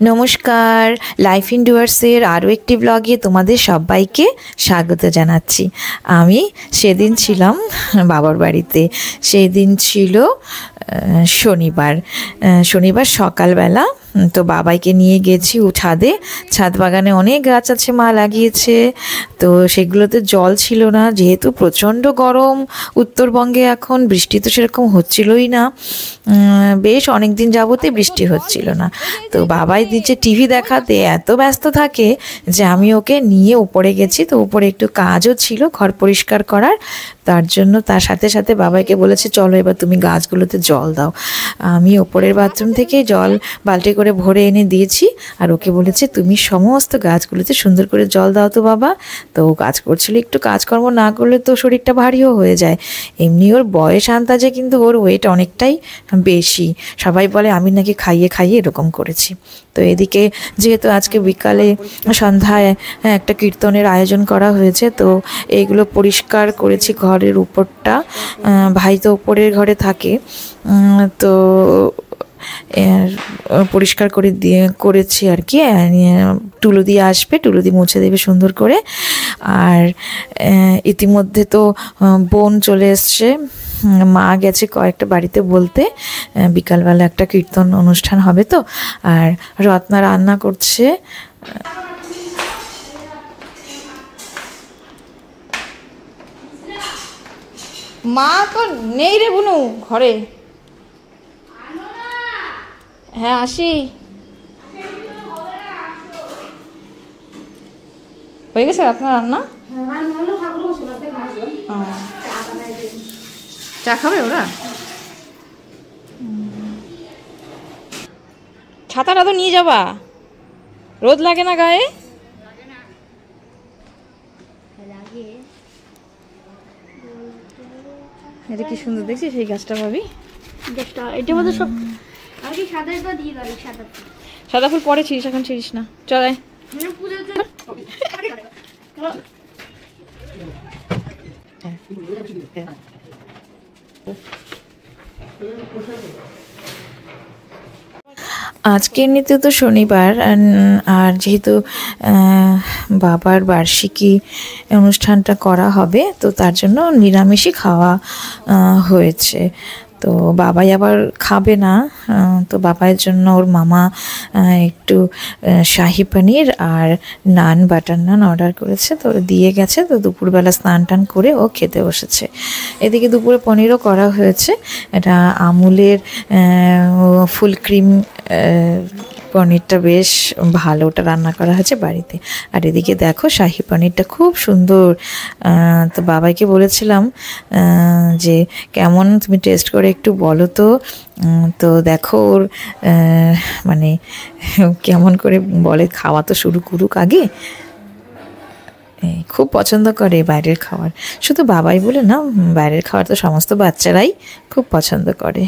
নমস্কার, life in ডুয়ার্সের আরও একটি ব্লগে তোমাদের সবাইকে স্বাগত জানাচ্ছি। আমি সেদিন ছিলাম বাবার বাড়িতে। সেই দিন ছিল শনিবার সকালবেলা। তো বাবাইকে নিয়ে গেছি ছাদে। ছাদ বাগানে অনেক গাছ আছে, মা লাগিয়েছে। তো সেগুলোতে জল ছিল না, যেহেতু প্রচণ্ড গরম উত্তরবঙ্গে এখন, বৃষ্টি তো সেরকম হচ্ছিলই না। বেশ অনেক দিন যাবতে বৃষ্টি হচ্ছিল না। তো বাবাই নিচে টিভি দেখাতে এত ব্যস্ত থাকে যে আমি ওকে নিয়ে উপরে গেছি। তো উপরে একটু কাজও ছিল, ঘর পরিষ্কার করার। তার জন্য তার সাথে সাথে বাবাইকে বলেছে, চলো এবার তুমি গাছগুলোতে জল দাও। আমি ওপরের বাথরুম থেকে জল বালতি করে ভরে এনে দিয়েছি, আর ওকে বলেছে তুমি সমস্ত গাছগুলোতে সুন্দর করে জল দাও তো বাবা। তো ও কাজ করছিল, একটু কাজকর্ম না করলে তো শরীরটা ভারীও হয়ে যায়। এমনি ওর বয়স আন্দাজে কিন্তু ওর ওয়েট অনেকটাই বেশি। সবাই বলে আমি নাকি খাইয়ে খাইয়ে এরকম করেছি। তো এদিকে যেহেতু আজকে বিকালে সন্ধ্যায় একটা কীর্তনের আয়োজন করা হয়েছে, তো এইগুলো পরিষ্কার করেছি ঘরের উপরটা। ভাই তো উপরের ঘরে থাকে, তো পরিষ্কার করে করেছি আর কি। টুলু দিয়ে আসবে, টুলু দিয়ে মুছে দেবে সুন্দর করে। আর ইতিমধ্যে তো বোন চলে এসছে, মা গেছে কয়েকটা বাড়িতে বলতে, বিকালবেলা একটা কীর্তন অনুষ্ঠান হবে তো। আর রত্না রান্না করছে। মা তো নেই রে বুনু ঘরে। হ্যাঁ আসি। হয়ে গেছে আপনার রান্না? চা খাবে ওরা? ছাতাটা তো নিয়ে যাবা, রোদ লাগে না গায়ে? এটা কি সুন্দর দেখছিস এই গাছটা ভাবি? সাদা ফুল পরে ছিড়িস, এখন ছিড়িস না। চলে আজকে এমনিতে তো শনিবার, আর যেহেতু বাবার বার্ষিকী অনুষ্ঠানটা করা হবে, তো তার জন্য নিরামিষই খাওয়া হয়েছে। তো বাবাই আবার খাবে না, তো বাবার জন্য ওর মামা একটু শাহি পনির আর নান, বাটার নান অর্ডার করেছে, তো দিয়ে গেছে। তো দুপুরবেলা স্নান টান করে ও খেতে বসেছে। এদিকে দুপুরে পনিরও করা হয়েছে। এটা আমুলের ফুল ক্রিম পনিরটা বেশ ভালো, ওটা রান্না করা হয়েছে বাড়িতে। আর এদিকে দেখো শাহি পনিরটা খুব সুন্দর। তো বাবাইকে বলেছিলাম যে কেমন তুমি টেস্ট করে একটু বলো তো। তো দেখো ওর মানে কেমন করে বলে, খাওয়া তো শুরু করুক আগে। খুব পছন্দ করে বাইরের খাবার, শুধু বাবাই বলে না, বাইরের খাবার তো সমস্ত বাচ্চারাই খুব পছন্দ করে।